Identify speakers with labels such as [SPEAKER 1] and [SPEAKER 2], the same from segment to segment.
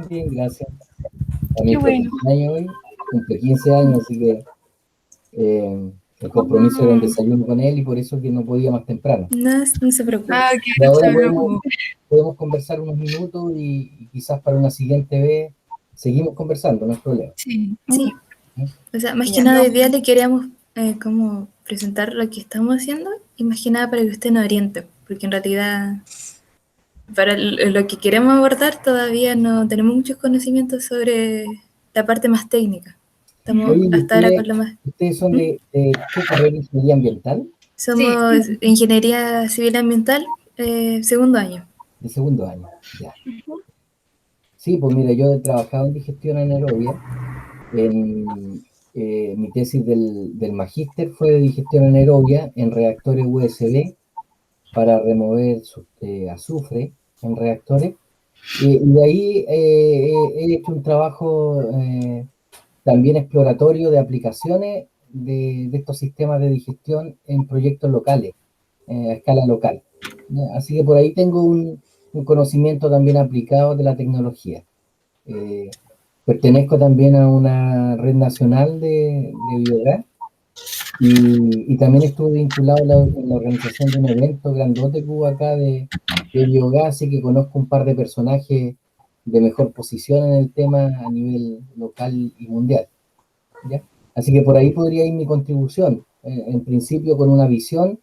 [SPEAKER 1] Bien, gracias. A mi
[SPEAKER 2] Qué bueno.
[SPEAKER 1] cumpleaños hoy, cumple 15 años, así que el compromiso era un desayuno con él y por eso que no podía más temprano.
[SPEAKER 3] No, no se preocupe.
[SPEAKER 2] Ah, que
[SPEAKER 1] Y
[SPEAKER 2] no
[SPEAKER 1] ahora
[SPEAKER 2] se preocupe.
[SPEAKER 1] podemos conversar unos minutos y quizás para una siguiente vez seguimos conversando, no es problema.
[SPEAKER 2] Sí.
[SPEAKER 3] Sí. O sea, más que
[SPEAKER 2] Ya,
[SPEAKER 3] nada
[SPEAKER 2] no.
[SPEAKER 3] hoy día le queríamos como presentar lo que estamos haciendo y más que nada para que usted nos oriente, porque en realidad para lo que queremos abordar todavía no tenemos muchos conocimientos sobre la parte más técnica. Estamos
[SPEAKER 1] Oye, ¿y
[SPEAKER 3] hasta ahora con lo más...
[SPEAKER 1] ustedes son
[SPEAKER 3] ¿Mm?
[SPEAKER 1] de qué carrera? ¿Ingeniería ambiental?
[SPEAKER 2] Sí.
[SPEAKER 3] Somos Ingeniería Civil Ambiental, segundo año.
[SPEAKER 1] De segundo año, ya. Sí, pues mira, yo he trabajado en digestión anaerobia. Mi tesis del magíster fue de digestión anaerobia en reactores USB para remover azufre en reactores. Y de ahí he hecho un trabajo también exploratorio de aplicaciones de estos sistemas de digestión en proyectos locales, a escala local. ¿Ya? Así que por ahí tengo un conocimiento también aplicado de la tecnología. Eh, Pertenezco también a una red nacional de biogás y también estuve vinculado en la organización de un evento grandote que hubo acá de biogás, así que conozco un par de personajes de mejor posición en el tema a nivel local y mundial, ¿ya? Así que por ahí podría ir mi contribución, en principio con una visión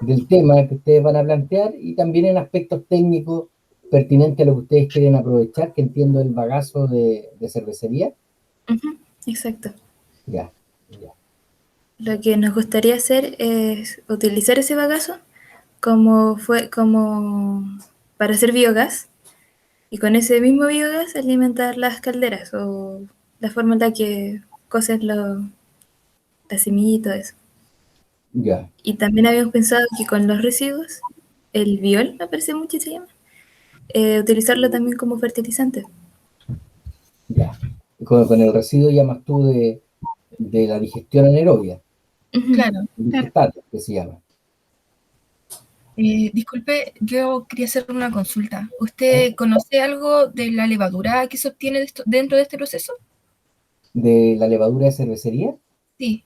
[SPEAKER 1] del tema que ustedes van a plantear y también en aspectos técnicos pertinentes a lo que ustedes quieren aprovechar, que entiendo el bagazo de cervecería.
[SPEAKER 3] Ujú, exacto.
[SPEAKER 1] Ya, ya.
[SPEAKER 3] Lo que nos gustaría hacer es utilizar ese bagazo como para hacer biogás y con ese mismo biogás alimentar las calderas o la forma en la que cocen las semillas y todo eso.
[SPEAKER 1] Ya,
[SPEAKER 3] Y también habíamos pensado que con los residuos, el biol, me parece mucho que se llama, utilizarlo también como fertilizante.
[SPEAKER 1] ya. Con el residuo llamas tú de la digestión anaerobia,
[SPEAKER 3] Ujú.
[SPEAKER 2] Claro.
[SPEAKER 1] el digestato, que se llama.
[SPEAKER 2] Disculpe, yo quería hacer una consulta.
[SPEAKER 1] ¿Ah?
[SPEAKER 2] ¿Usted conoce algo de la levadura que se obtiene dentro de este proceso?
[SPEAKER 1] ¿De la levadura de cervecería?
[SPEAKER 2] Sí.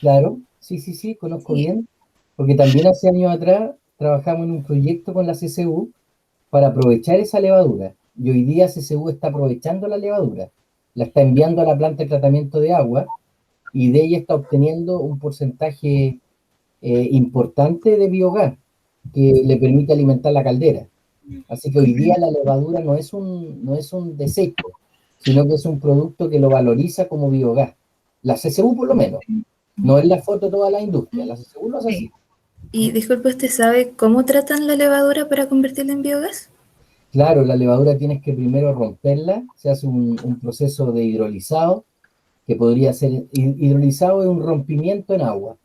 [SPEAKER 1] Claro, sí, sí, sí, conozco
[SPEAKER 2] Sí.
[SPEAKER 1] bien, porque también hace años atrás trabajamos en un proyecto con la CCU para aprovechar esa levadura. Y hoy día CCU está aprovechando la levadura, la está enviando a la planta de tratamiento de agua y de ella está obteniendo un porcentaje importante de biogás que le permite alimentar la caldera. Así que hoy día la levadura no es un desecho, sino que es un producto que lo valoriza como biogás. La CCU por lo menos. No es la foto de toda la industria, la CCU lo hace
[SPEAKER 2] Sí.
[SPEAKER 1] así.
[SPEAKER 3] Y disculpe, ¿usted sabe cómo tratan la levadura para convertirla en biogás?
[SPEAKER 1] Claro, la levadura tienes que primero romperla, se hace un proceso de hidrolizado, que podría ser, hidrolizado es un rompimiento en agua,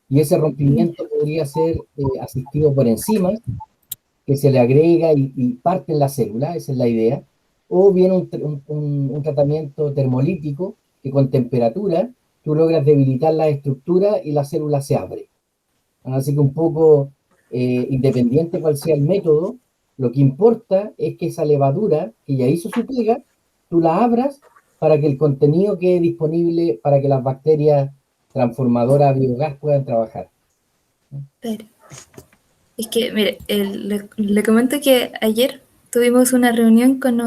[SPEAKER 1] y ese rompimiento podría ser asistido por enzimas, que se le agrega y parten la célula, esa es la idea, o bien un tratamiento termolítico, que con temperatura tú logras debilitar la estructura y la célula se abre. Así que un poco independiente cuál sea el método, lo que importa es que esa levadura que ya hizo su pega, tú la abras para que el contenido quede disponible para que las bacterias transformadoras a biogás puedan trabajar.
[SPEAKER 3] Pero es que, mire, le comento que ayer tuvimos una reunión con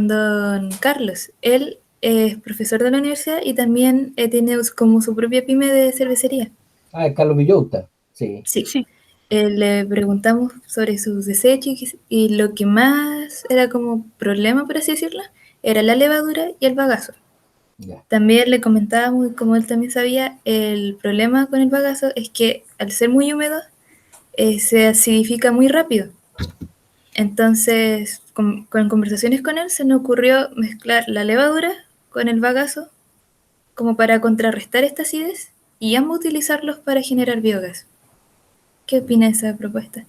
[SPEAKER 3] don Carlos. Él es profesor de la universidad y también tiene como su propia pyme de cervecería.
[SPEAKER 1] Ah, Carlos Villota, sí,
[SPEAKER 3] Sí. Le preguntamos sobre sus desechos y lo que más era como problema, por así decirlo, era la levadura y el bagazo.
[SPEAKER 1] ya.
[SPEAKER 3] También le comentábamos, y como él también sabía, el problema con el bagazo es que al ser muy húmedo se acidifica muy rápido. Entonces, con conversaciones con él se nos ocurrió mezclar la levadura con el bagazo como para contrarrestar esta acidez y ambos utilizarlos para generar biogás. ¿Qué opina de esa propuesta?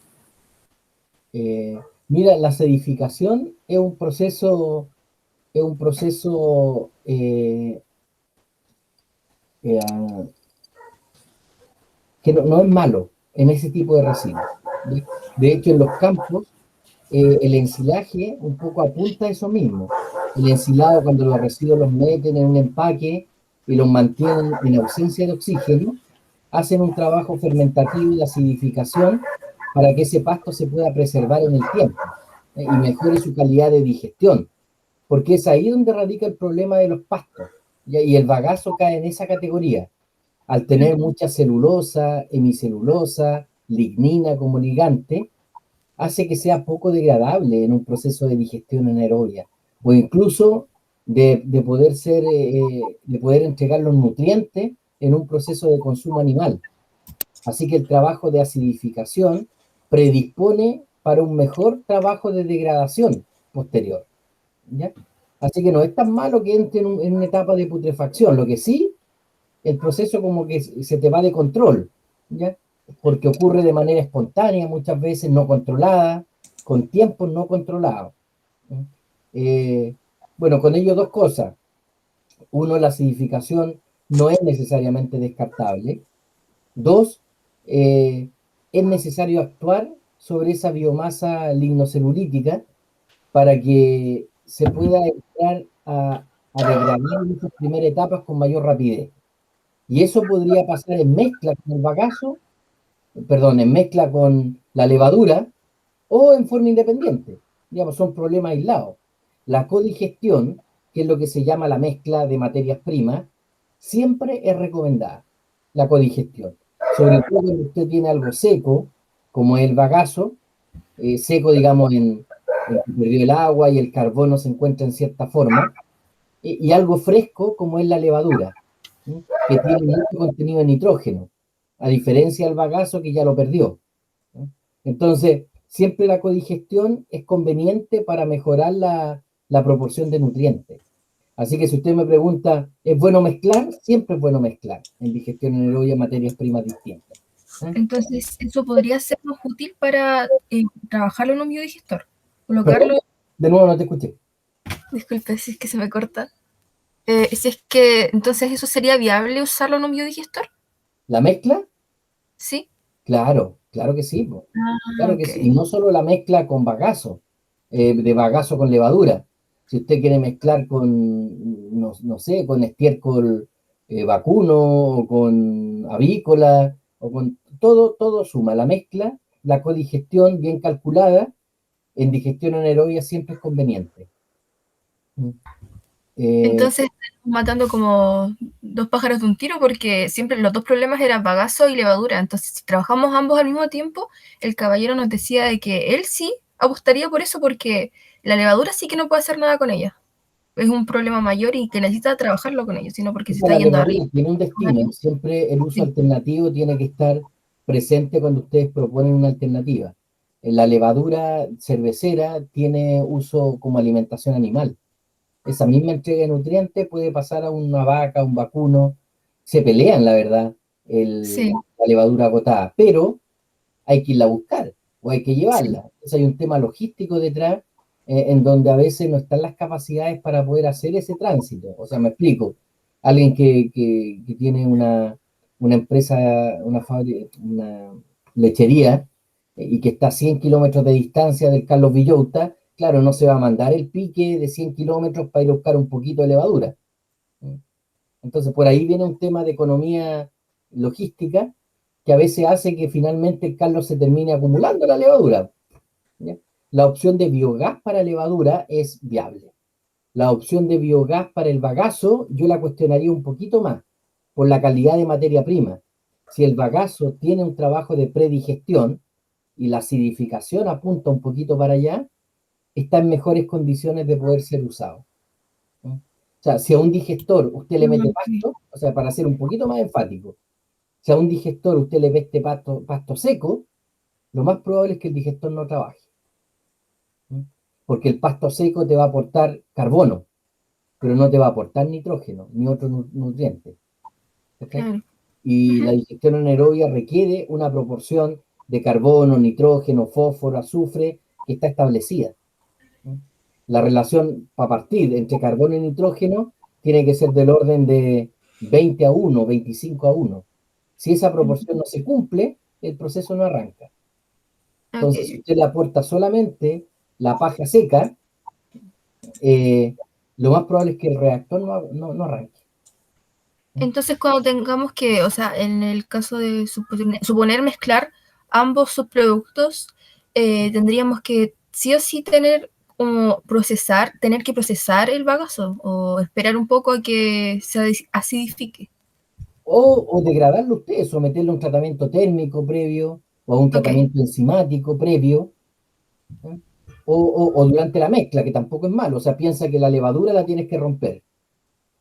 [SPEAKER 1] Mira, la acidificación es un proceso eh, que no es malo en ese tipo de residuos. ¿Ya? De hecho, en los campos el ensilaje un poco apunta a eso mismo. El ensilado, cuando los residuos los meten en un empaque y los mantienen en ausencia de oxígeno, hacen un trabajo fermentativo y de acidificación para que ese pasto se pueda preservar en el tiempo, y mejore su calidad de digestión, porque es ahí donde radica el problema de los pastos, y el bagazo cae en esa categoría, al tener mucha celulosa, hemicelulosa, lignina como ligante, hace que sea poco degradable en un proceso de digestión anaerobia, o incluso de poder ser, de poder entregar los nutrientes en un proceso de consumo animal. Así que el trabajo de acidificación predispone para un mejor trabajo de degradación posterior, ¿ya? Así que no es tan malo que entre en una etapa de putrefacción. Lo que sí, el proceso como que se te va de control, ¿ya? Porque ocurre de manera espontánea, muchas veces no controlada, con tiempos no controlados. Eh, bueno, con ello dos cosas. Uno, la acidificación no es necesariamente descartable. Dos, es necesario actuar sobre esa biomasa lignocelulítica para que se pueda entrar a degradar en esas primeras etapas con mayor rapidez. Y eso podría pasar en mezcla con el bagazo, perdón, en mezcla con la levadura o en forma independiente. Digamos, son problemas aislados. La codigestión, que es lo que se llama la mezcla de materias primas, siempre es recomendada, la codigestión. Sobre todo cuando usted tiene algo seco, como el bagazo, seco, digamos, en que perdió el agua y el carbono se encuentra en cierta forma, y algo fresco, como es la levadura, ¿sí? Que tiene mucho contenido de nitrógeno, a diferencia del bagazo que ya lo perdió, ¿sí? Entonces, siempre la codigestión es conveniente para mejorar la proporción de nutrientes. Así que si usted me pregunta, ¿es bueno mezclar? Siempre es bueno mezclar en digestión anaerobia materias primas distintas.
[SPEAKER 2] Entonces, eso podría ser más útil para trabajarlo en un biodigestor.
[SPEAKER 1] ¿Perdón?
[SPEAKER 2] Colocarlo.
[SPEAKER 1] De nuevo no te escuché.
[SPEAKER 2] Disculpe si es que se me corta. Si es que, entonces, ¿eso sería viable usarlo en un biodigestor?
[SPEAKER 1] ¿La mezcla?
[SPEAKER 2] Sí.
[SPEAKER 1] Claro, claro que sí, po. Claro que
[SPEAKER 2] Ok.
[SPEAKER 1] sí. Y no solo la mezcla con bagazo, de bagazo con levadura. Si usted quiere mezclar con, no sé, con estiércol vacuno o con avícola, o con todo suma. La mezcla, la codigestión bien calculada, en digestión anaerobia siempre es conveniente. Mm.
[SPEAKER 2] Entonces, estamos matando como dos pájaros de un tiro porque siempre los dos problemas eran bagazo y levadura. Entonces, si trabajamos ambos al mismo tiempo, el caballero nos decía de que él sí apostaría por eso porque la levadura sí que no puede hacer nada con ella. Es un problema mayor y que necesita trabajarlo con ellos, sino porque se está
[SPEAKER 1] La
[SPEAKER 2] yendo arriba.
[SPEAKER 1] levadura tiene un destino, siempre el uso
[SPEAKER 2] Sí.
[SPEAKER 1] alternativo tiene que estar presente cuando ustedes proponen una alternativa. La levadura cervecera tiene uso como alimentación animal. Esa misma entrega de nutrientes puede pasar a una vaca, a un vacuno. Se pelean, la verdad,
[SPEAKER 2] Sí.
[SPEAKER 1] la levadura agotada, pero hay que irla a buscar o hay que
[SPEAKER 2] Sí.
[SPEAKER 1] llevarla. Entonces hay un tema logístico detrás, en donde a veces no están las capacidades para poder hacer ese tránsito. O sea, me explico. Alguien que tiene una empresa, una fábrica, una lechería, y que está a 100 kilómetros de distancia del Carlos Villota, claro, no se va a mandar el pique de 100 kilómetros para ir a buscar un poquito de levadura. Entonces, por ahí viene un tema de economía logística que a veces hace que finalmente el Carlos se termine acumulando la levadura, ¿ya? La opción de biogás para levadura es viable. La opción de biogás para el bagazo yo la cuestionaría un poquito más por la calidad de materia prima. Si el bagazo tiene un trabajo de predigestión y la acidificación apunta un poquito para allá, está en mejores condiciones de poder ser usado. O sea, si a un digestor usted le mete pasto, o sea, para ser un poquito más enfático, si a un digestor usted le mete pasto seco, lo más probable es que el digestor no trabaje. Porque el pasto seco te va a aportar carbono, pero no te va a aportar nitrógeno, ni otro nutriente. ¿Okay?
[SPEAKER 2] Claro.
[SPEAKER 1] Y la digestión anaerobia requiere una proporción de carbono, nitrógeno, fósforo, azufre que está establecida. La relación para partir entre carbono y nitrógeno tiene que ser del orden de 20-1, 25-1. Si esa proporción no se cumple, el proceso no arranca. Entonces, si
[SPEAKER 2] Ok.
[SPEAKER 1] usted le aporta solamente la paja seca, lo más probable es que el reactor no arranque.
[SPEAKER 2] Entonces, cuando tengamos que, o sea, en el caso de suponer mezclar ambos subproductos, tendríamos que sí o sí tener como tener que procesar el bagazo o esperar un poco a que se acidifique.
[SPEAKER 1] O degradarlo usted, someterlo a un tratamiento térmico previo o a un tratamiento enzimático previo, ¿eh? O durante la mezcla, que tampoco es malo. O sea, piensa que la levadura la tienes que romper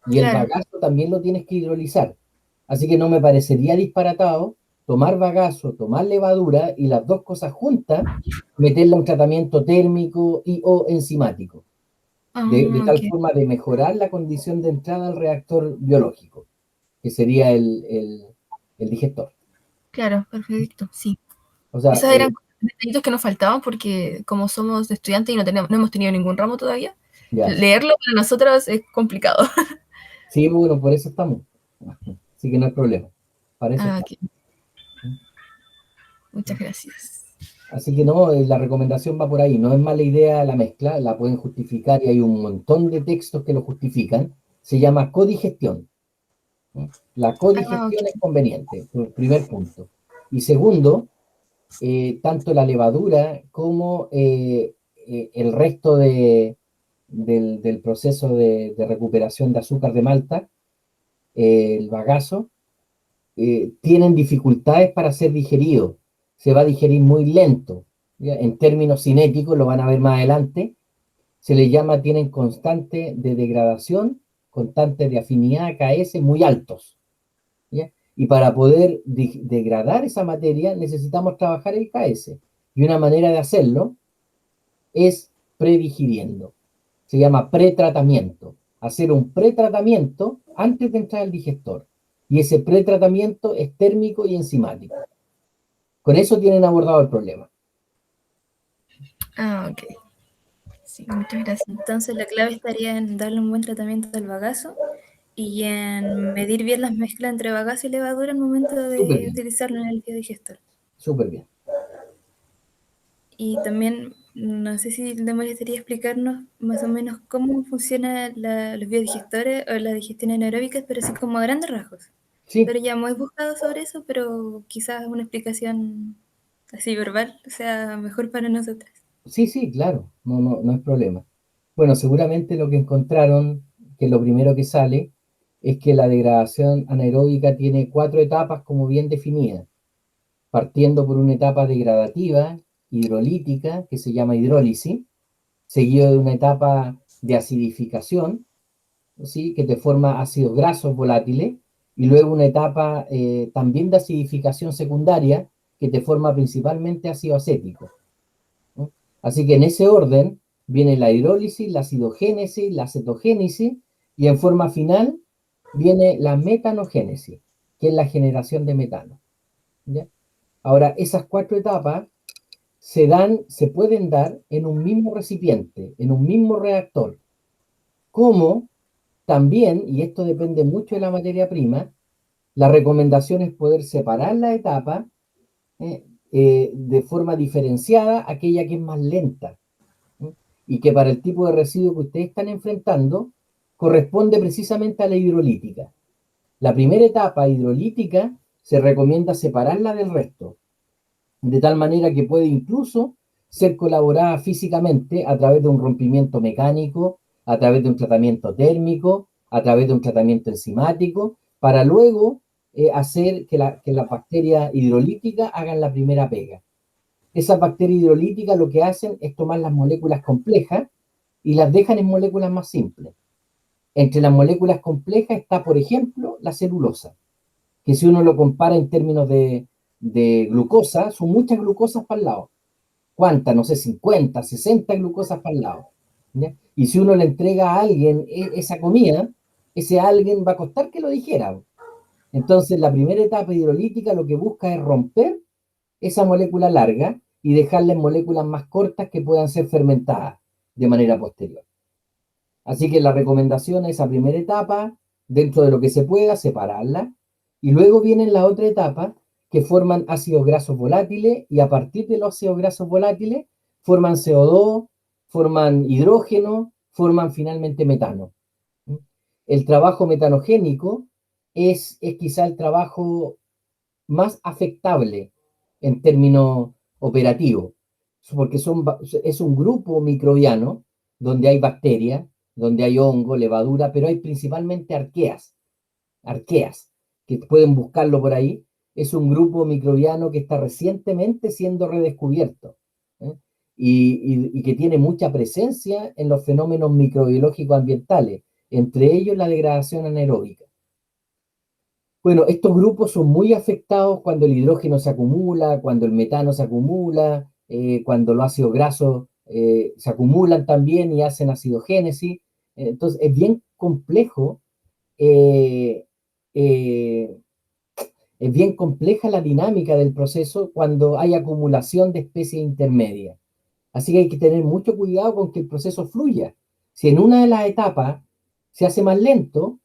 [SPEAKER 1] y el
[SPEAKER 2] Claro.
[SPEAKER 1] bagazo también lo tienes que hidrolizar. Así que no me parecería disparatado tomar bagazo, tomar levadura y las dos cosas juntas, meterla a un tratamiento térmico y o enzimático, de tal
[SPEAKER 2] Ok.
[SPEAKER 1] forma de mejorar la condición de entrada al reactor biológico, que sería el digestor.
[SPEAKER 2] Claro, perfecto, sí.
[SPEAKER 1] O sea,
[SPEAKER 2] Esos eran detallitos que nos faltaban porque como somos estudiantes y no hemos tenido ningún ramo todavía,
[SPEAKER 1] ya.
[SPEAKER 2] leerlo para nosotros es complicado.
[SPEAKER 1] Sí, bueno, por eso estamos. Así que no hay problema. Para eso estamos.
[SPEAKER 2] Ok, muchas gracias.
[SPEAKER 1] Así que no, la recomendación va por ahí. No es mala idea la mezcla, la pueden justificar y hay un montón de textos que lo justifican. Se llama codigestión. La
[SPEAKER 2] Ok.
[SPEAKER 1] codigestión es conveniente, primer punto. Y segundo, tanto la levadura como el resto del proceso de recuperación de azúcar de malta, el bagazo, tienen dificultades para ser digerido. Se va a digerir muy lento. ¿Ya? En términos cinéticos, lo van a ver más adelante, se le llama, tienen constante de degradación, constante de afinidad KS muy altos. ¿Ya? Y para poder degradar esa materia necesitamos trabajar el KS. Y una manera de hacerlo es predigiriendo. Se llama pretratamiento. Hacer un pretratamiento antes de entrar al digestor. Y ese pretratamiento es térmico y enzimático. Con eso tienen abordado el problema.
[SPEAKER 2] Ok. Sí, muchas gracias.
[SPEAKER 3] Entonces la clave estaría en darle un buen tratamiento al bagazo y en medir bien las mezclas entre bagazo y levadura al momento
[SPEAKER 1] Súper
[SPEAKER 3] de
[SPEAKER 1] bien,
[SPEAKER 3] utilizarlo en el biodigestor.
[SPEAKER 1] súper bien.
[SPEAKER 3] Y también, no sé si le molestaría explicarnos más o menos cómo funcionan los biodigestores o las digestiones anaeróbicas, pero así como a grandes rasgos.
[SPEAKER 1] Sí,
[SPEAKER 3] Pero ya hemos buscado sobre eso, pero quizás una explicación así verbal sea mejor para nosotras.
[SPEAKER 1] sí, claro, no es problema. Bueno, seguramente lo que encontraron, que lo primero que sale, es que la degradación anaeróbica tiene 4 etapas como bien definidas, partiendo por una etapa degradativa, hidrolítica, que se llama hidrólisis, seguido de una etapa de acidificación, ¿sí? Que te forma ácidos grasos volátiles, y luego una etapa también de acidificación secundaria, que te forma principalmente ácido acético. ¿No? Así que en ese orden viene la hidrólisis, la acidogénesis, la cetogénesis, y en forma final viene la metanogénesis, que es la generación de metano. ¿Ya? Ahora, esas 4 etapas se pueden dar en un mismo recipiente, en un mismo reactor, como también, y esto depende mucho de la materia prima, la recomendación es poder separar la etapa de forma diferenciada, aquella que es más lenta, ¿eh? Y que para el tipo de residuo que ustedes están enfrentando corresponde precisamente a la hidrolítica. La primera etapa hidrolítica se recomienda separarla del resto, de tal manera que puede incluso ser colaborada físicamente a través de un rompimiento mecánico, a través de un tratamiento térmico, a través de un tratamiento enzimático, para luego hacer que la bacteria hidrolítica hagan la primera pega. Esas bacterias hidrolíticas lo que hacen es tomar las moléculas complejas y las dejan en moléculas más simples. Entre las moléculas complejas está, por ejemplo, la celulosa, que si uno lo compara en términos de glucosa, son muchas glucosas para el lado. ¿Cuántas? No sé, 50, 60 glucosas para el lado. ¿Ya? Y si uno le entrega a alguien esa comida, ese alguien va a costar que lo dijera. Entonces, la primera etapa hidrolítica lo que busca es romper esa molécula larga y dejarla en moléculas más cortas que puedan ser fermentadas de manera posterior. Así que la recomendación es esa primera etapa, dentro de lo que se pueda, separarla, y luego viene la otra etapa que forman ácidos grasos volátiles y a partir de los ácidos grasos volátiles forman CO2 forman hidrógeno, forman finalmente metano. El trabajo metanogénico es quizá el trabajo más afectable en términos operativos, porque es un grupo microbiano donde hay bacterias, donde hay hongo, levadura, pero hay principalmente arqueas, que pueden buscarlo por ahí. Es un grupo microbiano que está recientemente siendo redescubierto, ¿eh? Y que tiene mucha presencia en los fenómenos microbiológicos ambientales, entre ellos la degradación anaeróbica. Bueno, estos grupos son muy afectados cuando el hidrógeno se acumula, cuando el metano se acumula, cuando los ácidos grasos se acumulan también y hacen acidogénesis. Entonces, es bien complejo, eh, eh, es bien compleja la dinámica del proceso cuando hay acumulación de especies intermedias. Así que hay que tener mucho cuidado con que el proceso fluya. Si en una de las etapas se hace más lento,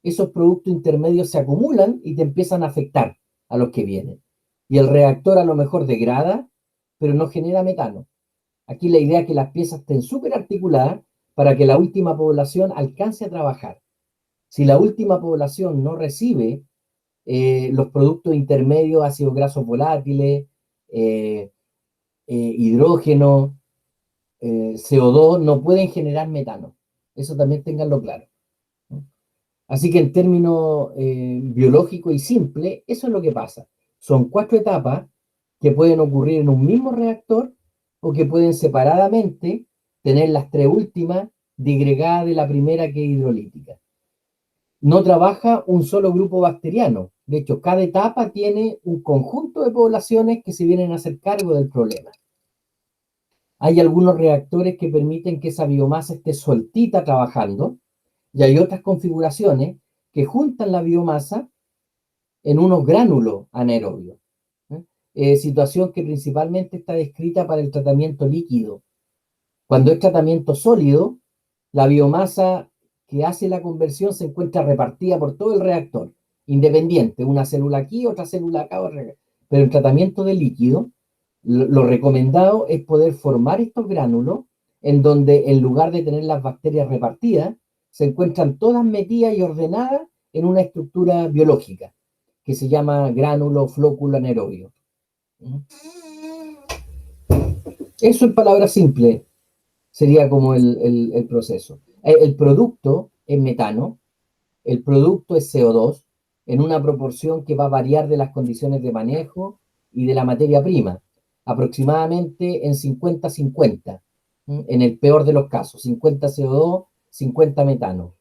[SPEAKER 1] esos productos intermedios se acumulan y te empiezan a afectar a los que vienen. Y el reactor a lo mejor degrada, pero no genera metano. Aquí la idea es que las piezas estén súper articuladas para que la última población alcance a trabajar. Si la última población no recibe los productos intermedios, ácidos grasos volátiles, hidrógeno, CO2, no pueden generar metano. Eso también ténganlo claro. Así que en términos biológicos y simples, eso es lo que pasa. Son 4 etapas que pueden ocurrir en un mismo reactor o que pueden separadamente tener las 3 últimas disgregadas de la primera, que es hidrolítica. No trabaja un solo grupo bacteriano. De hecho, cada etapa tiene un conjunto de poblaciones que se vienen a hacer cargo del problema. Hay algunos reactores que permiten que esa biomasa esté sueltita trabajando, y hay otras configuraciones que juntan la biomasa en unos gránulos anaerobios. Situación que principalmente está descrita para el tratamiento líquido. Cuando es tratamiento sólido, la biomasa que hace la conversión se encuentra repartida por todo el reactor, independiente, una célula aquí, otra célula acá, pero en tratamiento de líquido, lo recomendado es poder formar estos gránulos en donde, en lugar de tener las bacterias repartidas, se encuentran todas metidas y ordenadas en una estructura biológica que se llama gránulo flóculo anaerobio. Eso en palabras simples sería como el proceso. El producto es metano, el producto es CO2, en una proporción que va a variar de las condiciones de manejo y de la materia prima, aproximadamente en 50-50, en el peor de los casos, 50 CO2, 50 metano.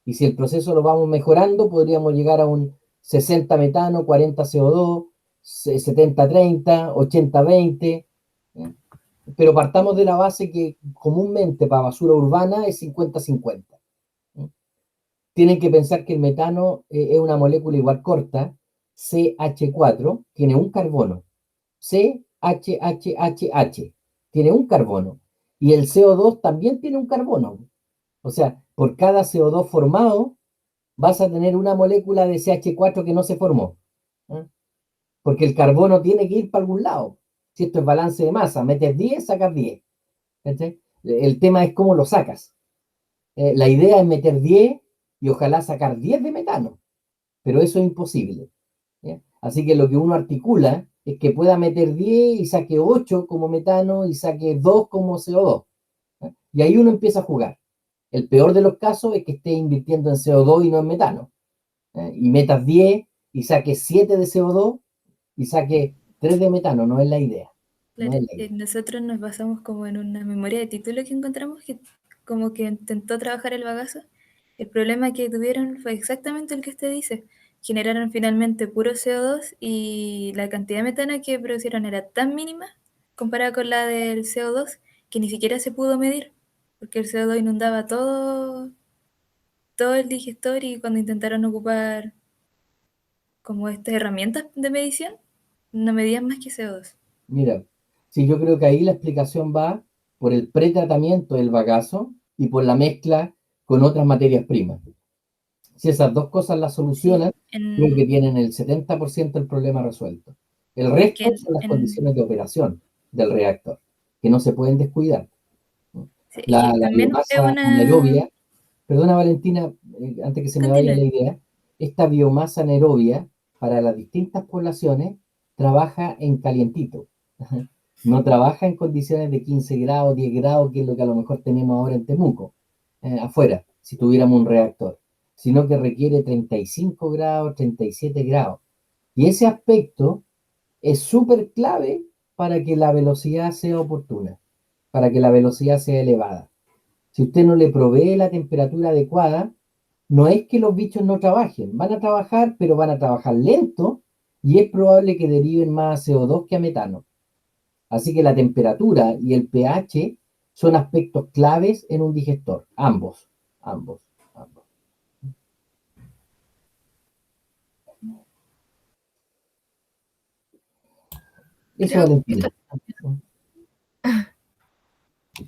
[SPEAKER 1] Y si el proceso lo vamos mejorando, podríamos llegar a un 60 metano, 40 CO2, 70-30, 80-20, pero partamos de la base que comúnmente para basura urbana es 50-50. Tienen que pensar que el metano es una molécula igual corta, CH4, tiene un carbono. CHHHH, tiene un carbono. Y el CO2 también tiene un carbono. O sea, por cada CO2 formado, vas a tener una molécula de CH4 que no se formó. Porque el carbono tiene que ir para algún lado. Si esto es balance de masa, metes 10, sacas 10. El tema es cómo lo sacas. La idea es meter 10 y ojalá sacar 10 de metano, pero eso es imposible. ¿Ya? Así que lo que uno articula es que pueda meter 10 y saque 8 como metano y saque 2 como CO2. ¿Ya? Y ahí uno empieza a jugar. El peor de los casos es que esté invirtiendo en CO2 y no en metano. Y metas 10 y saques 7 de CO2 y saque 3 de metano, no es la idea.
[SPEAKER 3] Claro,
[SPEAKER 1] no es la idea.
[SPEAKER 3] nosotros nos basamos como en una memoria de título que encontramos que como que intentó trabajar el bagazo. El problema que tuvieron fue exactamente el que usted dice. Generaron finalmente puro CO2 y la cantidad de metano que producieron era tan mínima comparada con la del CO2 que ni siquiera se pudo medir, porque el CO2 inundaba todo el digestor y cuando intentaron ocupar como estas herramientas de medición, no medían más que CO2.
[SPEAKER 1] Mira, sí, yo creo que ahí la explicación va por el pretratamiento del bagazo y por la mezcla con otras materias primas. Si esas dos cosas las solucionan,
[SPEAKER 3] Sí,
[SPEAKER 1] creo que tienen el 70% del problema resuelto. El resto
[SPEAKER 3] que
[SPEAKER 1] son las condiciones de operación del reactor, que no se pueden descuidar.
[SPEAKER 3] Sí, es que
[SPEAKER 1] La
[SPEAKER 3] también es
[SPEAKER 1] biomasa
[SPEAKER 3] una...
[SPEAKER 1] anaerobia, perdona Valentina, antes que se me vaya la
[SPEAKER 3] Continúe.
[SPEAKER 1] idea, esta biomasa anaerobia para las distintas poblaciones trabaja en calientito. No trabaja en condiciones de 15 grados, 10 grados, que es lo que a lo mejor tenemos ahora en Temuco, afuera, si tuviéramos un reactor, sino que requiere 35 grados, 37 grados. Y ese aspecto es súper clave para que la velocidad sea oportuna, para que la velocidad sea elevada. Si usted no le provee la temperatura adecuada, no es que los bichos no trabajen, van a trabajar, pero van a trabajar lento y es probable que deriven más a CO2 que a metano. Así que la temperatura y el pH son aspectos claves en un digestor, ambos, ambos, ambos. Eso,
[SPEAKER 2] Creo,
[SPEAKER 1] Valentina.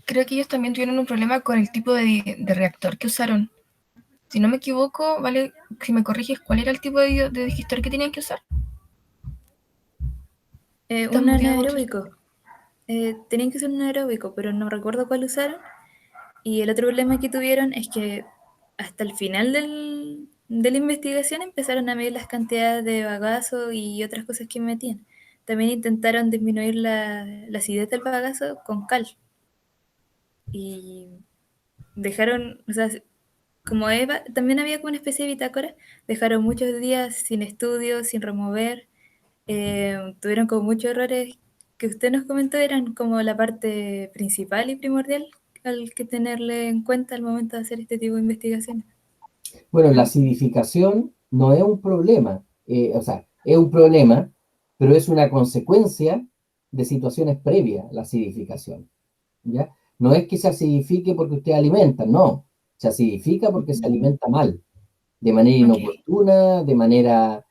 [SPEAKER 2] creo que ellos también tuvieron un problema con el tipo de reactor que usaron. Si no me equivoco, vale, si me corriges, ¿cuál era el tipo de digestor que tenían que usar?
[SPEAKER 3] Un
[SPEAKER 2] Estamos bien.
[SPEAKER 3] anaeróbico. Tenían que ser un anaeróbico, pero no recuerdo cuál usaron. Y el otro problema que tuvieron es que hasta el final de la investigación empezaron a medir las cantidades de bagazo y otras cosas que metían. También intentaron disminuir la acidez del bagazo con cal. Y dejaron, o sea, como Eva, también había como una especie de bitácora, dejaron muchos días sin estudios, sin remover, tuvieron como muchos errores que usted nos comentó, eran como la parte principal y primordial al que tenerle en cuenta al momento de hacer este tipo de investigaciones.
[SPEAKER 1] Bueno, la acidificación no es un problema, o sea, es un problema, pero es una consecuencia de situaciones previas, la acidificación, ¿ya? No es que se acidifique porque usted alimenta, no, se acidifica porque se alimenta mal, de manera
[SPEAKER 2] Ok.
[SPEAKER 1] inoportuna, de manera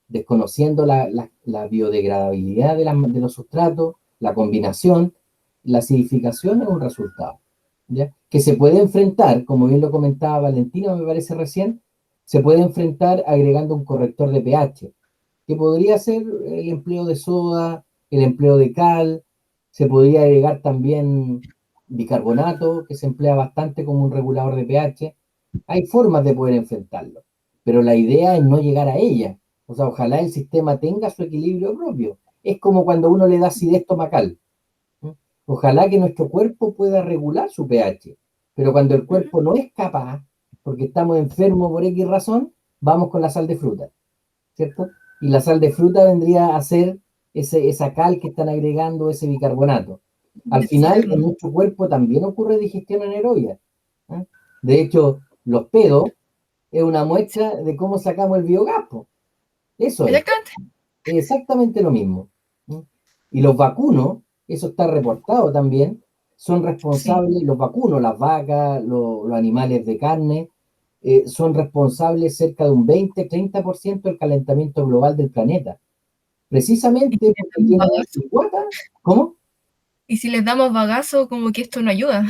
[SPEAKER 1] desconociendo la biodegradabilidad de los sustratos, la combinación, la acidificación es un resultado, ¿ya? Que se puede enfrentar, como bien lo comentaba Valentina, me parece recién, se puede enfrentar agregando un corrector de pH, que podría ser el empleo de soda, el empleo de cal, se podría agregar también bicarbonato, que se emplea bastante como un regulador de pH. Hay formas de poder enfrentarlo, pero la idea es no llegar a ella. O sea, ojalá el sistema tenga su equilibrio propio. Es como cuando uno le da acidez estomacal. Ojalá que nuestro cuerpo pueda regular su pH, pero cuando el cuerpo no es capaz, porque estamos enfermos por X razón, vamos con la sal de fruta, ¿cierto? Y la sal de fruta vendría a ser esa cal que están agregando, ese bicarbonato. Al final, en nuestro cuerpo también ocurre digestión anaerobia, ¿eh? De hecho, los pedos es una muestra de cómo sacamos el biogás, po. Eso es
[SPEAKER 2] Exactamente.
[SPEAKER 1] exactamente lo mismo. Y los vacunos, eso está reportado también, son
[SPEAKER 2] Sí.
[SPEAKER 1] responsables, los vacunos, las vacas, los animales de carne, son responsables cerca de un 20-30% del calentamiento global del planeta.
[SPEAKER 2] Y
[SPEAKER 1] Precisamente
[SPEAKER 2] si les
[SPEAKER 1] porque
[SPEAKER 2] damos
[SPEAKER 1] tienen
[SPEAKER 2] bagazo,
[SPEAKER 1] su guata. ¿Cómo?
[SPEAKER 2] y si les damos bagazo, como que esto no ayuda.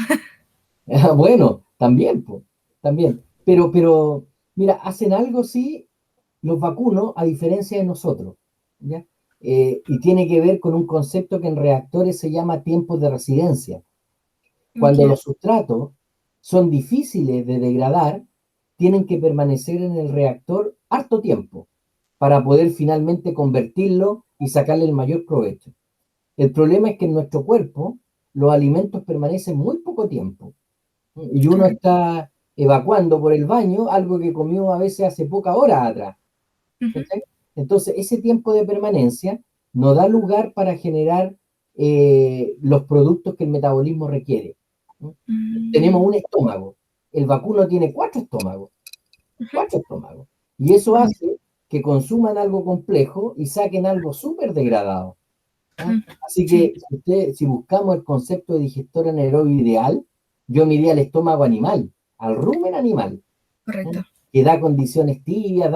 [SPEAKER 1] Bueno, también, pues, también. Pero, mira, hacen algo sí los vacunos, a diferencia de nosotros, ¿ya? Y tiene que ver con un concepto que en reactores se llama tiempos de residencia. Cuando
[SPEAKER 2] Ya.
[SPEAKER 1] los sustratos son difíciles de degradar, tienen que permanecer en el reactor harto tiempo para poder finalmente convertirlo y sacarle el mayor provecho. El problema es que en nuestro cuerpo los alimentos permanecen muy poco tiempo y uno
[SPEAKER 2] Correcto.
[SPEAKER 1] está evacuando por el baño algo que comió a veces hace pocas horas atrás.
[SPEAKER 2] Ujú.
[SPEAKER 1] ¿Cachai? Entonces, ese tiempo de permanencia nos da lugar para generar los productos que el metabolismo requiere. ¿No? Tenemos
[SPEAKER 2] Mm,
[SPEAKER 1] un estómago. El vacuno tiene
[SPEAKER 2] ujú.
[SPEAKER 1] cuatro estómagos. Y eso
[SPEAKER 2] Mm,
[SPEAKER 1] hace que consuman algo complejo y saquen algo súper degradado. ¿Ah?
[SPEAKER 2] mm.
[SPEAKER 1] Así
[SPEAKER 2] Sí,
[SPEAKER 1] que si buscamos el concepto de digestor anaerobio ideal, yo me iría al estómago animal, al rumen animal, ¿eh?
[SPEAKER 2] correcto.
[SPEAKER 1] Que da condiciones tibias,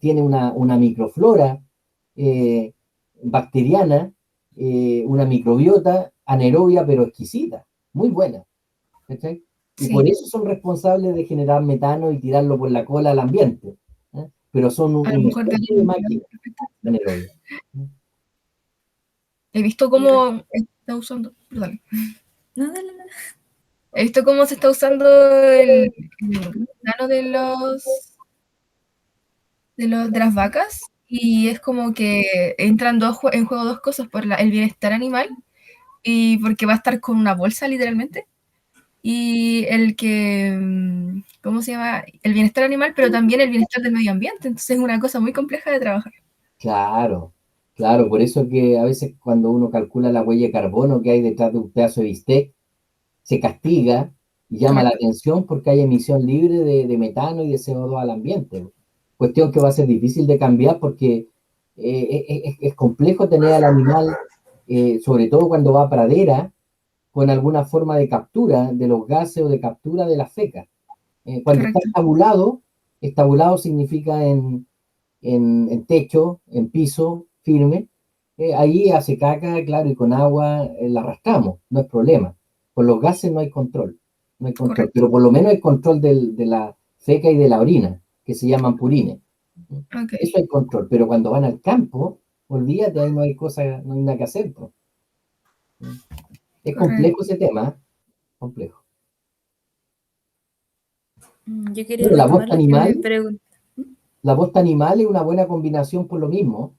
[SPEAKER 1] tiene una microflora eh, bacteriana, una microbiota anaerobia, pero exquisita, muy buena. ¿Cachai? Y por
[SPEAKER 2] Sí,
[SPEAKER 1] eso son responsables de generar metano y tirarlo por la cola al ambiente. ¿Eh? Pero son
[SPEAKER 2] a lo
[SPEAKER 1] una
[SPEAKER 2] mejor
[SPEAKER 1] especie de
[SPEAKER 2] deberían
[SPEAKER 1] máquina anaerobia.
[SPEAKER 2] he visto
[SPEAKER 3] Y
[SPEAKER 2] cómo está usando. Perdón.
[SPEAKER 3] no, dale, dale.
[SPEAKER 2] He visto cómo se está usando el grano de las vacas y es como que entran en juego dos cosas, por el bienestar animal y porque va a estar con una bolsa literalmente y ¿cómo se llama? El bienestar animal, pero también el bienestar del medio ambiente, entonces es una cosa muy compleja de trabajar.
[SPEAKER 1] Claro, claro, por eso que a veces cuando uno calcula la huella de carbono que hay detrás de un pedazo de bistec, se castiga y llama la
[SPEAKER 2] Claro,
[SPEAKER 1] atención porque hay emisión libre de metano y de CO2 al ambiente. Cuestión que va a ser difícil de cambiar porque es complejo tener al animal, sobre todo cuando va a pradera, con alguna forma de captura de los gases o de captura de las fecas. Cuando está
[SPEAKER 2] correcto,
[SPEAKER 1] estabulado significa en techo, en piso, firme, ahí hace caca, claro, y con agua la arrastramos, no es problema. Con los gases no hay control, no hay control,
[SPEAKER 2] correcto.
[SPEAKER 1] pero por lo menos hay control de la feca y de la orina, que se llaman purines.
[SPEAKER 2] Ok,
[SPEAKER 1] Eso hay control, pero cuando van al campo, olvídate, ahí no hay cosa, no hay nada que hacer, pues. Es
[SPEAKER 2] correcto.
[SPEAKER 1] complejo ese tema, ¿eh? Complejo.
[SPEAKER 3] Yo quería
[SPEAKER 1] Bueno,
[SPEAKER 3] retomar lo que me preguntó.
[SPEAKER 1] la bosta animal es una buena combinación por lo mismo,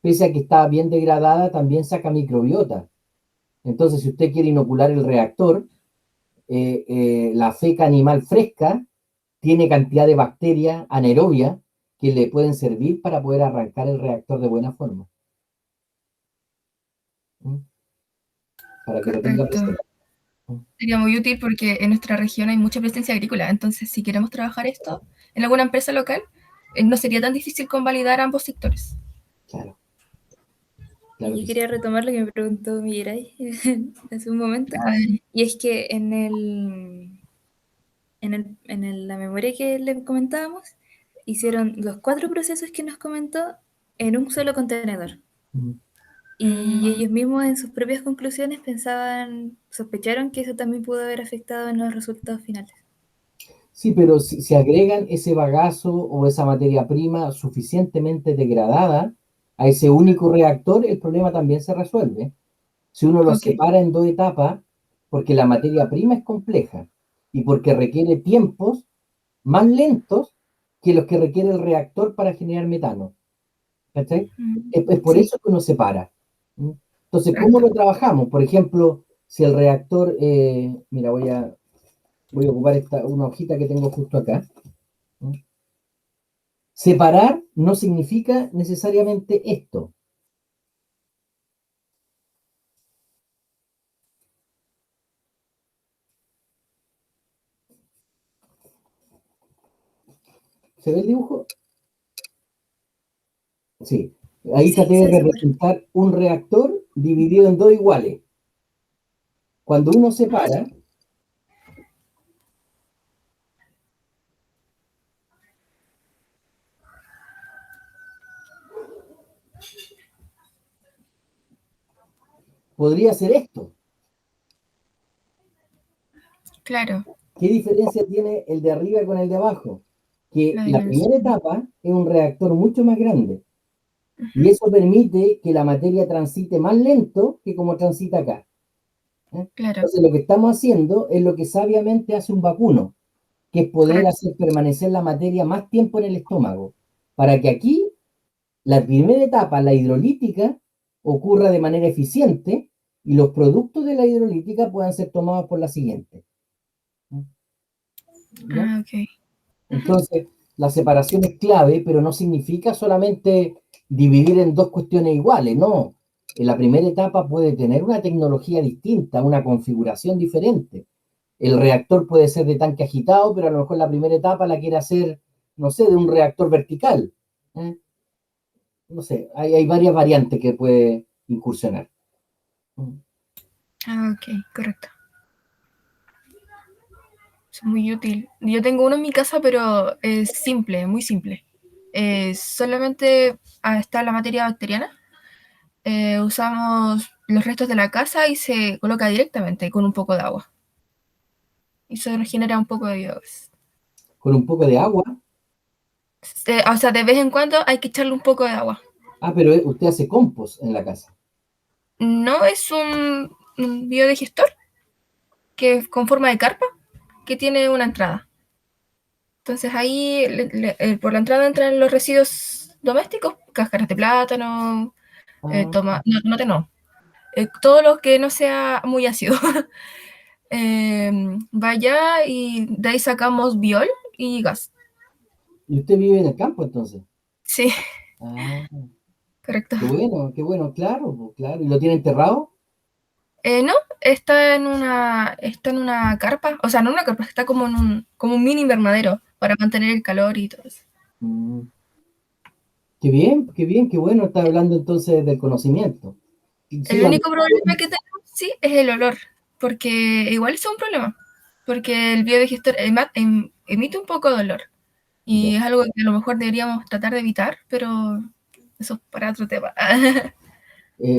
[SPEAKER 1] pese a que está bien degradada, también saca microbiota. Entonces, si usted quiere inocular el reactor, la feca animal fresca tiene cantidad de bacterias anaerobias que le pueden servir para poder arrancar el reactor de buena forma. ¿Mm? Para que lo tenga
[SPEAKER 2] Correcto.
[SPEAKER 1] presente. ¿Mm?
[SPEAKER 2] Sería muy útil porque en nuestra región hay mucha presencia agrícola, entonces si queremos trabajar esto en alguna empresa local, no sería tan difícil convalidar ambos sectores.
[SPEAKER 1] Claro, claro
[SPEAKER 3] Y
[SPEAKER 1] que
[SPEAKER 3] yo
[SPEAKER 1] sí.
[SPEAKER 3] quería retomar lo que me preguntó Mirai hace un momento.
[SPEAKER 2] A ver,
[SPEAKER 3] Y es que la memoria que le comentábamos, hicieron los 4 procesos que nos comentó en un solo contenedor.
[SPEAKER 1] Mm.
[SPEAKER 3] Y ellos mismos en sus propias conclusiones sospecharon que eso también pudo haber afectado en los resultados finales.
[SPEAKER 1] Sí, pero si agregan ese bagazo o esa materia prima suficientemente degradada a ese único reactor, el problema también se resuelve. Si uno lo
[SPEAKER 2] ok,
[SPEAKER 1] separa en dos etapas, porque la materia prima es compleja y porque requiere tiempos más lentos que los que requiere el reactor para generar metano. ¿Cachai? Es por
[SPEAKER 2] sí,
[SPEAKER 1] eso que uno separa. ¿Mm? Entonces, ¿cómo
[SPEAKER 2] correcto.
[SPEAKER 1] lo trabajamos? Por ejemplo, si el reactor, mira, voy a ocupar una hojita que tengo justo acá. ¿Mm? Separar no significa necesariamente esto. ¿Se ve el dibujo? Sí. Ahí se
[SPEAKER 3] Sí,
[SPEAKER 1] debe
[SPEAKER 3] se separa.
[SPEAKER 1] representar un reactor dividido en dos iguales. Cuando uno separa, podría ser esto.
[SPEAKER 2] Claro,
[SPEAKER 1] ¿Qué diferencia tiene el de arriba con el de abajo? Que
[SPEAKER 2] la
[SPEAKER 1] la primera
[SPEAKER 2] dimensión.
[SPEAKER 1] etapa es un reactor mucho más grande y
[SPEAKER 2] Ujú,
[SPEAKER 1] eso permite que la materia transite más lento que como transita acá. ¿Eh?
[SPEAKER 2] claro,
[SPEAKER 1] Entonces lo que estamos haciendo es lo que sabiamente hace un vacuno, que es poder
[SPEAKER 2] correcto.
[SPEAKER 1] hacer permanecer la materia más tiempo en el estómago, para que aquí la primera etapa, la hidrolítica, ocurra de manera eficiente y los productos de la hidrolítica puedan ser tomados por la siguiente. ¿Ya?
[SPEAKER 2] Ah, ok. Ujú,
[SPEAKER 1] Entonces, la separación es clave, pero no significa solamente dividir en dos cuestiones iguales, no. En la primera etapa puede tener una tecnología distinta, una configuración diferente. El reactor puede ser de tanque agitado, pero a lo mejor la primera etapa la quiere hacer, no sé, de un reactor vertical. ¿Eh? No sé, hay varias variantes que puede incursionar.
[SPEAKER 2] ah, ok, correcto. Es muy útil. Yo tengo uno en mi casa, pero es simple, muy simple. Solamente está la materia bacteriana. Usamos los restos de la casa y se coloca directamente con un poco de agua. Y eso nos genera un poco de biogás.
[SPEAKER 1] Con un poco de agua.
[SPEAKER 2] O sea, de vez en cuando hay que echarle un poco de agua.
[SPEAKER 1] Ah, pero usted hace compost en la casa.
[SPEAKER 2] No es un biodigestor que es con forma de carpa, que tiene una entrada. Entonces ahí por la entrada entran los residuos domésticos, cáscaras de plátano, tomate no, todo lo que no sea muy ácido. Va allá y de ahí sacamos biol y gas.
[SPEAKER 1] ¿Y usted vive en el campo entonces?
[SPEAKER 2] Sí,
[SPEAKER 1] Ah,
[SPEAKER 2] correcto.
[SPEAKER 1] qué bueno, claro, pues, claro. ¿Y lo tiene enterrado?
[SPEAKER 2] No, está en una carpa, o sea, no una carpa, está como como un mini invernadero para mantener el calor y todo eso.
[SPEAKER 1] Mm, qué bien, qué bueno. Está hablando entonces del conocimiento.
[SPEAKER 2] El
[SPEAKER 1] Sigan.
[SPEAKER 2] único problema que tenemos, sí, es el olor, porque igual es un problema, porque el biodigestor emite un poco de olor,
[SPEAKER 1] Ya.
[SPEAKER 2] y es algo que a lo mejor deberíamos tratar de evitar, pero eso es para otro tema.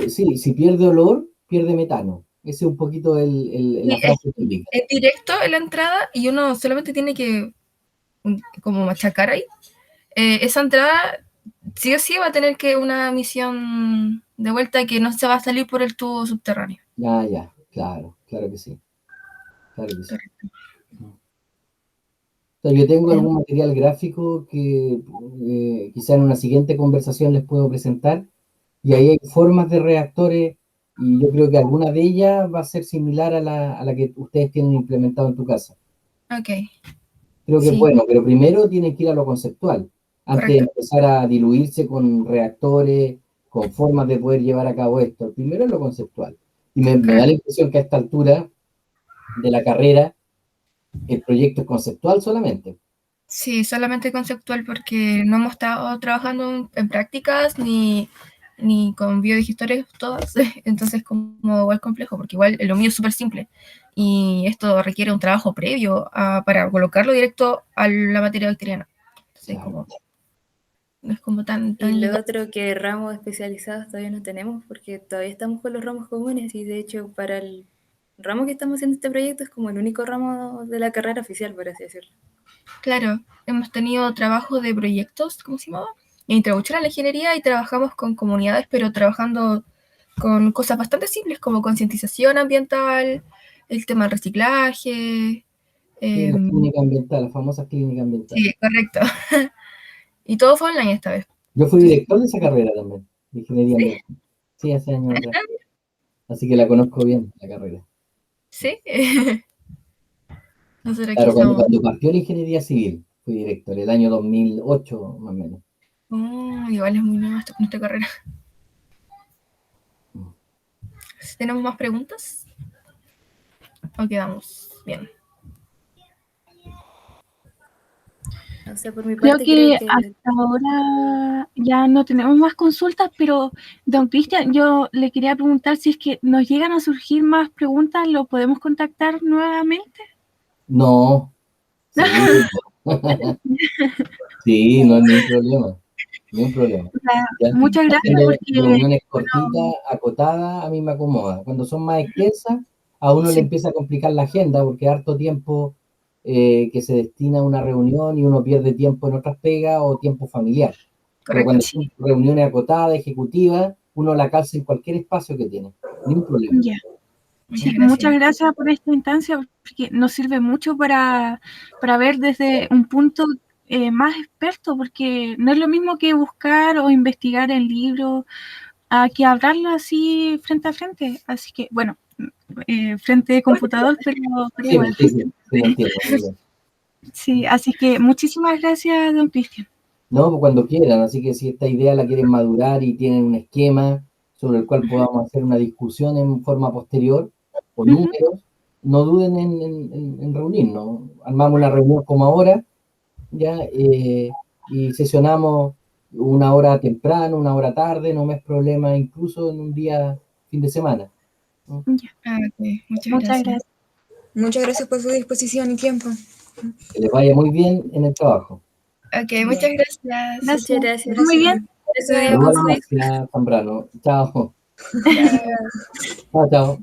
[SPEAKER 1] Sí, si pierde olor, pierde metano. Ese es un poquito la
[SPEAKER 2] Y
[SPEAKER 1] frase típica.
[SPEAKER 2] es directo en la entrada y uno solamente tiene que como machacar ahí. Esa entrada sí o sí va a tener que una emisión de vuelta que no se va a salir por el tubo subterráneo.
[SPEAKER 1] Ya, claro, claro que sí, claro que sí. O sea, yo tengo algún material gráfico que quizá en una siguiente conversación les puedo presentar, y ahí hay formas de reactores, y yo creo que alguna de ellas va a ser similar a la que ustedes tienen implementado en tu casa.
[SPEAKER 2] Ok,
[SPEAKER 1] Creo que es
[SPEAKER 2] sí,
[SPEAKER 1] bueno, pero primero tienen que ir a lo conceptual, antes de
[SPEAKER 2] correcto.
[SPEAKER 1] empezar a diluirse con reactores, con formas de poder llevar a cabo esto. Primero es lo conceptual. Y me da la
[SPEAKER 2] Correcto.
[SPEAKER 1] impresión que a esta altura de la carrera el proyecto es conceptual solamente.
[SPEAKER 2] Sí, solamente conceptual porque no hemos estado trabajando en prácticas ni con biodigestores todas, entonces como igual complejo, porque igual lo mío es súper simple y esto requiere un trabajo previo para colocarlo directo a la materia bacteriana. Entonces
[SPEAKER 1] Claro.
[SPEAKER 2] como, no es como tan
[SPEAKER 3] Y lo
[SPEAKER 2] lineal.
[SPEAKER 3] otro que ramos especializados todavía no tenemos, porque todavía estamos con los ramos comunes y de hecho para el ramo que estamos haciendo este proyecto es como el único ramo de la carrera oficial, por así decirlo.
[SPEAKER 2] Claro, hemos tenido trabajo de proyectos, ¿cómo se llamaba? Introducción a la ingeniería y trabajamos con comunidades, pero trabajando con cosas bastante simples como concientización ambiental, el tema del reciclaje.
[SPEAKER 1] Sí, la
[SPEAKER 2] em,
[SPEAKER 1] clínica ambiental, la famosa clínica ambiental.
[SPEAKER 2] sí, correcto. Y todo fue online esta vez.
[SPEAKER 1] Yo fui
[SPEAKER 2] Entonces,
[SPEAKER 1] director de esa carrera también, de ingeniería
[SPEAKER 2] sí,
[SPEAKER 1] ambiental. Sí, hace años atrás. Así que la conozco bien, la carrera.
[SPEAKER 2] sí. Nosotros aquí
[SPEAKER 1] Claro,
[SPEAKER 2] estamos.
[SPEAKER 1] cuando partió la ingeniería civil, fui director, el año 2008 más o menos.
[SPEAKER 2] Igual es muy nueva nuestra carrera. ¿Tenemos más preguntas? ¿O quedamos bien?
[SPEAKER 3] O sea, por mi
[SPEAKER 4] Creo
[SPEAKER 3] parte creo
[SPEAKER 4] que
[SPEAKER 3] que
[SPEAKER 4] hasta ahora ya no tenemos más consultas, pero don Cristian, yo le quería preguntar si es que nos llegan a surgir más preguntas, ¿lo podemos contactar nuevamente?
[SPEAKER 1] No, sí, sí, no hay ningún problema, ni un problema.
[SPEAKER 4] O sea,
[SPEAKER 1] Ya,
[SPEAKER 4] muchas gracias
[SPEAKER 1] haciendo
[SPEAKER 4] porque,
[SPEAKER 1] reuniones cortitas,
[SPEAKER 4] bueno,
[SPEAKER 1] acotadas, a mí me acomoda. Cuando son más extensas, a uno le
[SPEAKER 2] Sí,
[SPEAKER 1] empieza a complicar la agenda porque harto tiempo que se destina a una reunión y uno pierde tiempo en otras pegas o tiempo familiar. Pero
[SPEAKER 2] correcto.
[SPEAKER 1] cuando son reuniones acotadas, ejecutivas, uno la calza en cualquier espacio que tiene, ni un problema.
[SPEAKER 4] ya.
[SPEAKER 2] Muchas
[SPEAKER 4] Sí,
[SPEAKER 2] gracias.
[SPEAKER 4] muchas gracias por esta instancia porque nos sirve mucho para ver desde un punto más experto, porque no es lo mismo que buscar o investigar en libros a que hablarlo así frente a frente. Así que, bueno, frente de computador, pero
[SPEAKER 1] Sí,
[SPEAKER 4] igual.
[SPEAKER 1] sí, sí, sí, lo entiendo, muy bien.
[SPEAKER 4] Sí, así que muchísimas gracias, don Cristian.
[SPEAKER 1] No, pues cuando quieran, así que si esta idea la quieren madurar y tienen un esquema sobre el cual podamos hacer una discusión en forma posterior, o
[SPEAKER 4] Ujú.
[SPEAKER 1] números, no duden en reunirnos. Armamos una reunión como ahora, ya, y sesionamos una hora temprano, una hora tarde, no me es problema, incluso en un día, fin de semana, ¿no?
[SPEAKER 4] Ya,
[SPEAKER 2] Ok, muchas
[SPEAKER 4] muchas
[SPEAKER 2] gracias.
[SPEAKER 4] gracias.
[SPEAKER 5] Muchas gracias por su disposición y tiempo.
[SPEAKER 1] Que les vaya muy bien en el trabajo.
[SPEAKER 2] Ok,
[SPEAKER 5] Ya.
[SPEAKER 2] muchas gracias.
[SPEAKER 4] Gracias.
[SPEAKER 3] muchas gracias.
[SPEAKER 4] Muy bien.
[SPEAKER 3] Eso día con
[SPEAKER 1] Igual,
[SPEAKER 3] su hijo.
[SPEAKER 1] gracias, Zambrano. Chao.
[SPEAKER 2] Chao.
[SPEAKER 1] Chao, chao.